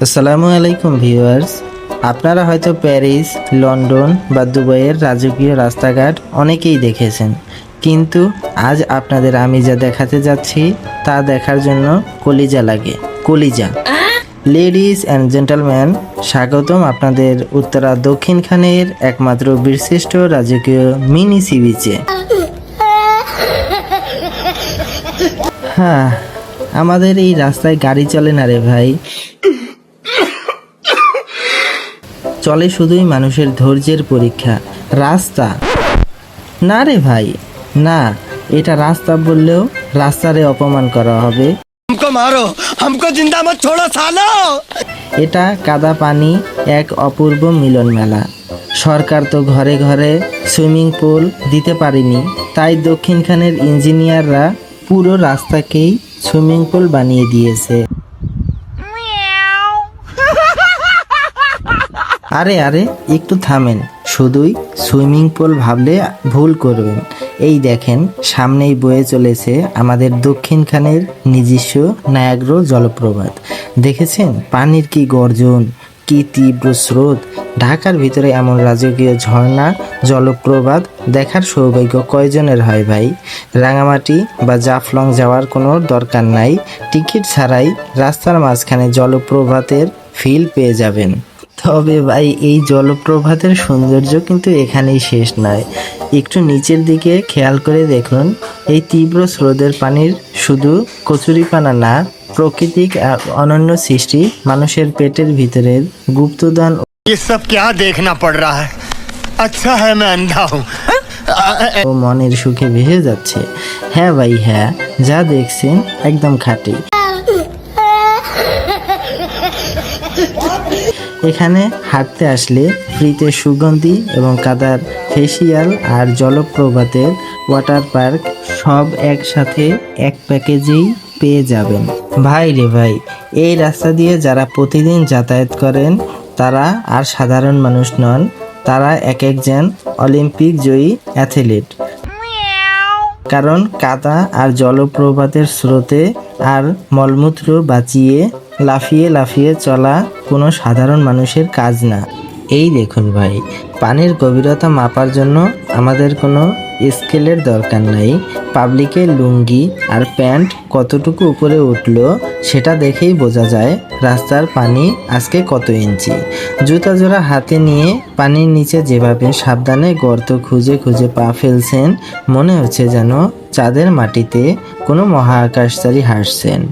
আসসালামু আলাইকুম ভিউয়ার্স। আপনারা হয়তো প্যারিস, লন্ডন বা দুবাইয়ের রাজকীয় রাস্তাঘাট অনেকেই দেখেছেন, কিন্তু আজ আপনাদের আমি যা দেখাতে যাচ্ছি তা দেখার জন্য কলিজা লাগে, কলিজা। লেডিজ অ্যান্ড জেন্টলম্যান, স্বাগতম আপনাদের উত্তরা দক্ষিণখানের একমাত্র বীরশ্রেষ্ঠ রাজকীয় মিনি সি বিচে। হ্যাঁ, আমাদের এই রাস্তায় গাড়ি চলে না রে ভাই, চলে শুধুই মানুষের ধৈর্যের পরীক্ষা। রাস্তা না রে ভাই, না, এটা রাস্তা বললেও রাস্তারে অপমান করা হবে। हमको मारो, हमको जिंदा मत छोड़ो सालो। এটা কাদা পানি এক অপূর্ব মিলন মেলা। সরকার তো ঘরে ঘরে সুইমিং পুল দিতে পারেনি, তাই দক্ষিণখানের ইঞ্জিনিয়াররা পুরো রাস্তাকেই সুইমিং পুল বানিয়ে দিয়েছে। আরে আরে একটু থামেন, শুধুই সুইমিং পুল ভাবলে ভুল করবেন। এই দেখেন, সামনেই বয়ে চলেছে আমাদের দক্ষিণখানের নিজস্ব নায়াগ্রা জলপ্রপাত। দেখেছেন পানির কি গর্জন, কি তীব্র স্রোত। ঢাকার ভিতরে এমন রাজকীয় ঝর্ণা জলপ্রপাত দেখার সৌভাগ্য কয়জনের হয় ভাই? রাঙামাটি বা জাফলং যাওয়ার কোনো দরকার নাই, টিকিট ছাড়াই রাস্তার মাঝখানে জলপ্রপাতের ফিল পেয়ে যাবেন। তবে ভাই, এই জলপ্রপাতের সৌন্দর্য কিন্তু এখানেই শেষ নয়। একটু নিচের দিকে খেয়াল করে দেখুন, এই তীব্র স্রোতের পানির শুধু কচুরিপানা না, প্রাকৃতিক অনন্য সৃষ্টি মানুষের পেটের ভিতরের গুপ্তধন ये सब क्या देखना पड़ रहा है? अच्छा है मैं अंधा हूँ। ও মনের সুখে ভেসে যাচ্ছে। হ্যাঁ ভাই, হ্যাঁ, যা দেখছেন একদম খাঁটি। এখানে হাঁটতে আসলে ফ্রিতে সুগন্ধি এবং কাদার ফেসিয়াল আর জলপ্রপাতের ওয়াটার পার্ক সব একসাথে এক প্যাকেজেই পেয়ে যাবেন। ভাই রে ভাই, এই রাস্তা দিয়ে যারা প্রতিদিন যাতায়াত করেন তারা আর সাধারণ মানুষ নন, তারা এক একজন অলিম্পিক জয়ী অ্যাথলিট। কারণ কাদা আর জলপ্রপাতের স্রোতে আর মলমূত্র বাঁচিয়ে লাফিয়ে লাফিয়ে চলা কোনো সাধারণ মানুষের কাজ না। এই দেখুন ভাই, পানির গভীরতা মাপার জন্য আমাদের কোনো স্কেলের দরকার নাই। পাবলিকের লুঙ্গি আর প্যান্ট কতটুকু উপরে উঠলো সেটা দেখেই বোঝা যায় রাস্তার পানি আজকে কত ইঞ্চি। জুতা জোড়া হাতে নিয়ে পানির নিচে যেভাবে সাবধানে গর্ত খুঁজে খুঁজে পা ফেলছেন, মনে হচ্ছে যেন চাঁদের মাটিতে কোনো মহাকাশচারী হাসছেন।